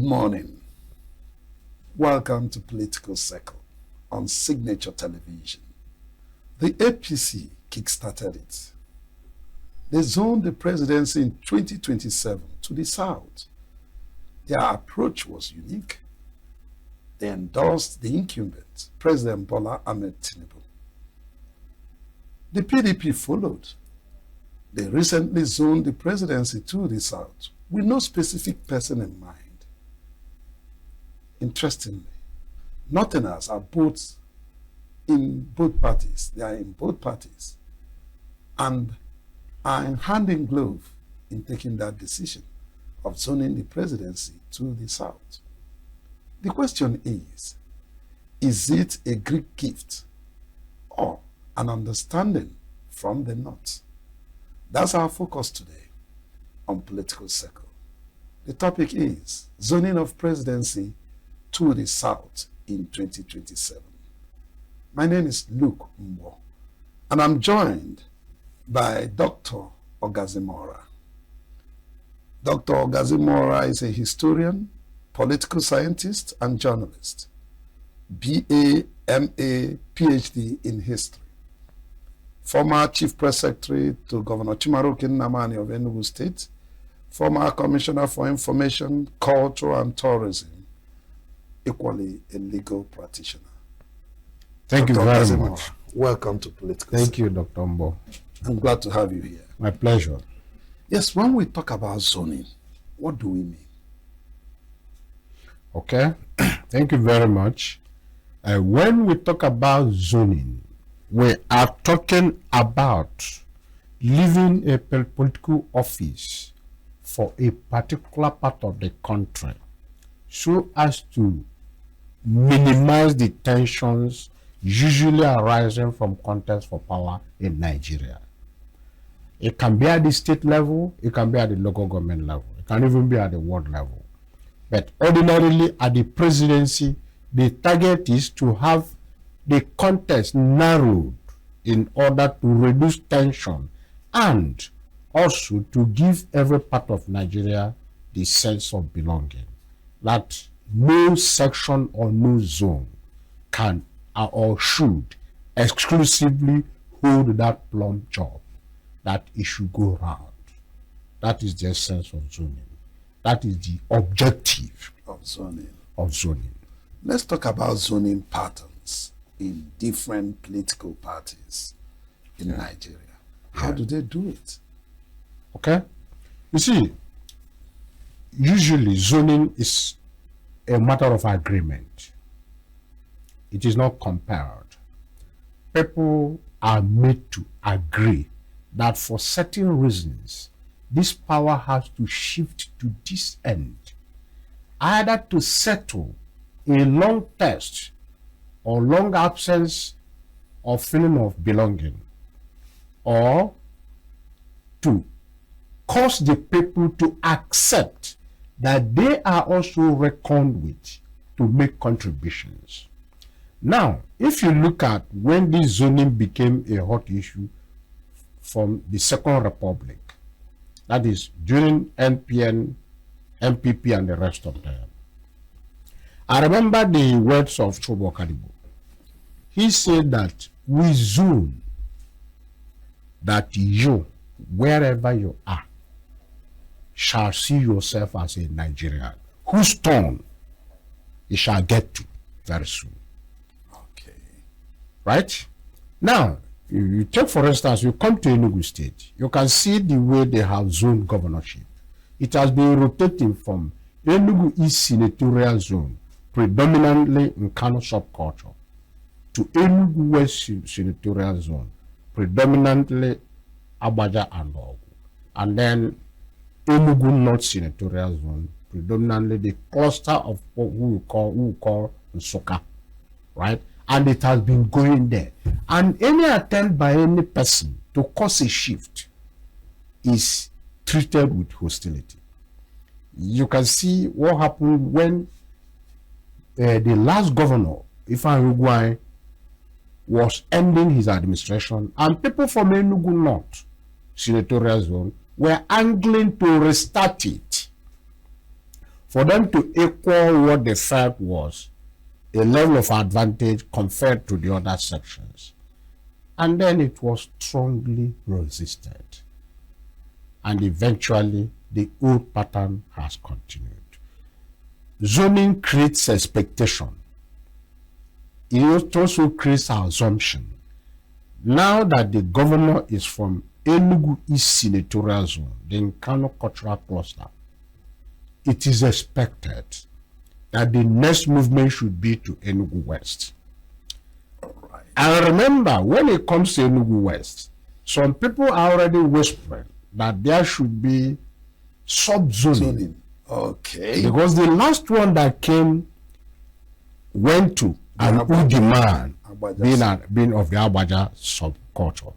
morning. Welcome to Political Circle on Signature Television. The APC kickstarted it. They zoned the presidency in 2027 to the south. Their approach was unique. They endorsed the incumbent, President Bola Ahmed Tinubu. The PDP followed. They recently zoned the presidency to the south with no specific person in mind. Interestingly, Northerners are both in both parties. They are in both parties and are in hand in glove in taking that decision of zoning the presidency to the south. The question is it a Greek gift or an understanding from the North? That's our focus today on Political Circle. The topic is zoning of presidency to the south in 2027. My name is Luke Mbo, and I'm joined by Dr. Ogazimora. Dr. Ogazimora is a historian, political scientist, and journalist. BA, MA, PhD in history. Former Chief Press Secretary to Governor Chimaroke Nnamani of Enugu State. Former Commissioner for Information, Culture, and Tourism. Equally a legal practitioner. Thank Dr. you very Ogazimora, much. welcome to Political Thank Circle. you, Dr. Mbo. I'm glad to have you here. My pleasure. Yes, when we talk about zoning, what do we mean? Okay. Thank you very much. When we talk about zoning, we are talking about leaving a political office for a particular part of the country so as to minimize the tensions usually arising from contests for power in Nigeria. It can be at the state level, it can be at the local government level, it can even be at the world level. But ordinarily at the presidency, the target is to have the contest narrowed in order to reduce tension and also to give every part of Nigeria the sense of belonging. That no section or no zone can or should exclusively hold that plum job, that it should go round. That is the essence of zoning. That is the objective Of zoning. Let's talk about zoning patterns in different political parties in Nigeria. How do they do it? Okay. You see, usually zoning is a matter of agreement. It is not compelled. People are made to agree that for certain reasons, this power has to shift to this end, either to settle a long test or long absence of feeling of belonging, or to cause the people to accept that they are also reckoned with to make contributions. Now, if you look at when this zoning became a hot issue from the Second Republic, that is during NPN, MPP, and the rest of them, I remember the words of Chobo Kadibo. He said that we zone that you, wherever you are, shall see yourself as a Nigerian whose turn you shall get to very soon. Okay. Right? Now, you take, for instance, you come to Enugu State, you can see the way they have zoned governorship. It has been rotating from Enugu East Senatorial Zone, predominantly in Kano subculture, to Enugu West Senatorial Zone, predominantly Abaja and Ogu, and then Enugu North Senatorial Zone, predominantly the cluster of what we call Nsukka, right? And it has been going there. And any attempt by any person to cause a shift is treated with hostility. You can see what happened when the last governor, Ifeanyi Ugwuanyi, was ending his administration, and people from Enugu North Senatorial Zone were angling to restart it for them to equal what they felt was a level of advantage compared to the other sections. And then it was strongly resisted. And eventually, the old pattern has continued. Zoning creates expectation. It also creates assumption. Now that the governor is from Enugu East Senatorial Zone, the Nkano Cultural Cluster, it is expected that the next movement should be to Enugu West. Right. And remember, when it comes to Enugu West, some people are already whispering that there should be subzoning. Okay. Because the last one that came went to an Udi man, being of the Agbaja subculture.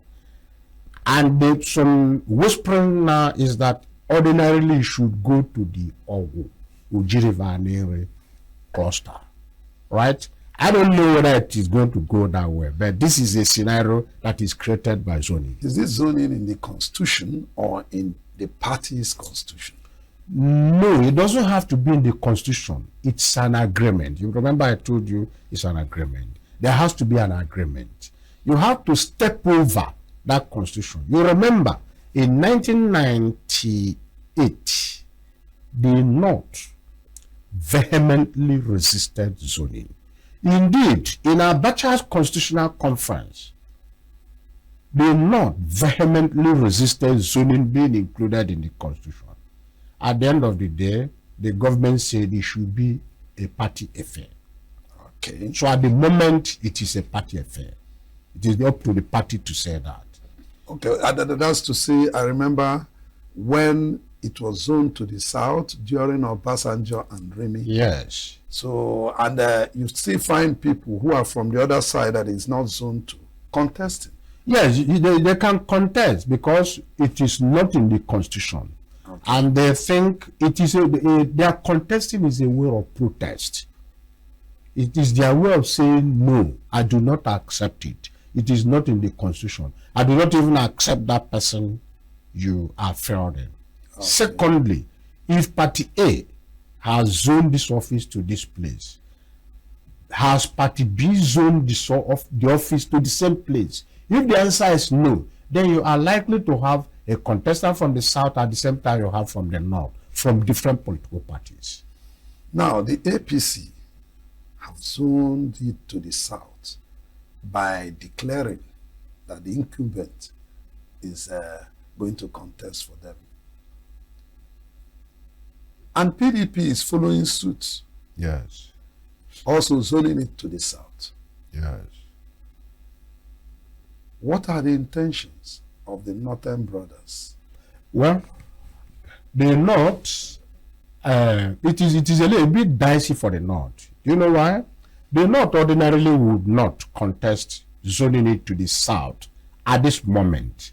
And some whispering now is that ordinarily should go to the Ogu, Ujiriva Nere cluster. Right? I don't know whether it is going to go that way, but this is a scenario that is created by zoning. Is this zoning in the constitution or in the party's constitution? No, it doesn't have to be in the constitution. It's an agreement. You remember I told you it's an agreement. There has to be an agreement. You have to step over that constitution. You remember in 1998, the North vehemently resisted zoning. Indeed, in Abacha's constitutional conference, the North vehemently resisted zoning being included in the constitution. At the end of the day, the government said it should be a party affair. Okay. So at the moment, it is a party affair. It is up to the party to say that. Okay, that's to say, I remember when it was zoned to the south during Obasanjo and Remy. Yes. So, and you still find people who are from the other side that is not zoned to contesting. Yes, they can contest because it is not in the constitution. Okay. And they think it is their contesting is a way of protest. It is their way of saying, no, I do not accept it. It is not in the constitution. I do not even accept that person you are favoring. Okay. Secondly, if Party A has zoned this office to this place, has Party B zoned the office to the same place? If the answer is no, then you are likely to have a contestant from the south at the same time you have from the north, from different political parties. Now, the APC have zoned it to the south by declaring that the incumbent is going to contest for them. And PDP is following suit. Yes. Also zoning it to the south. Yes. What are the intentions of the Northern brothers? Well, the North, it is a little bit dicey for the North. You know why? The North ordinarily would not contest zoning it to the south at this moment.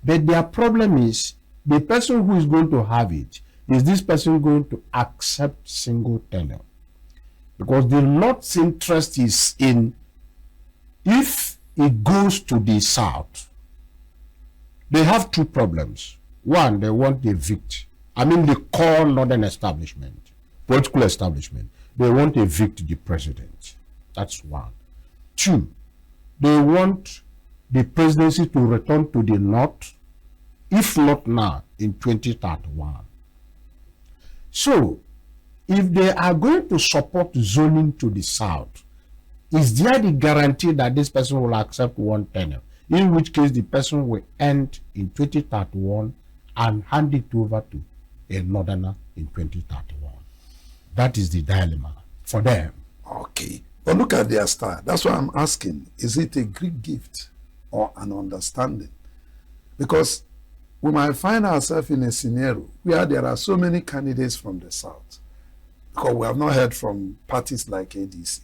But their problem is the person who is going to have it, is this person going to accept single tenure? Because the North's interest is in, if it goes to the south, they have two problems. One, they want to evict, the core northern establishment, political establishment. They want to evict the president. That's one. Two, they want the presidency to return to the north, if not now, in 2031. So, if they are going to support zoning to the south, is there the guarantee that this person will accept one tenure? In which case, the person will end in 2031 and hand it over to a northerner in 2031. That is the dilemma for them. Okay. But look at their style. That's why I'm asking, is it a Greek gift or an understanding? Because we might find ourselves in a scenario where there are so many candidates from the south, because we have not heard from parties like ADC.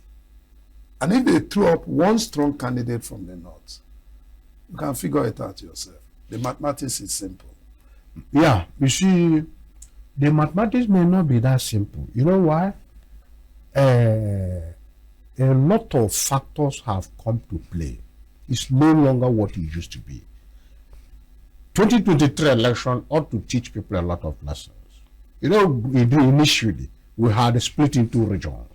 And if they throw up one strong candidate from the north, you can figure it out yourself. The mathematics is simple. Yeah, you see, the mathematics may not be that simple. You know why? A lot of factors have come to play. It's no longer what it used to be. 2023 election ought to teach people a lot of lessons. You know, initially, we had split into regions.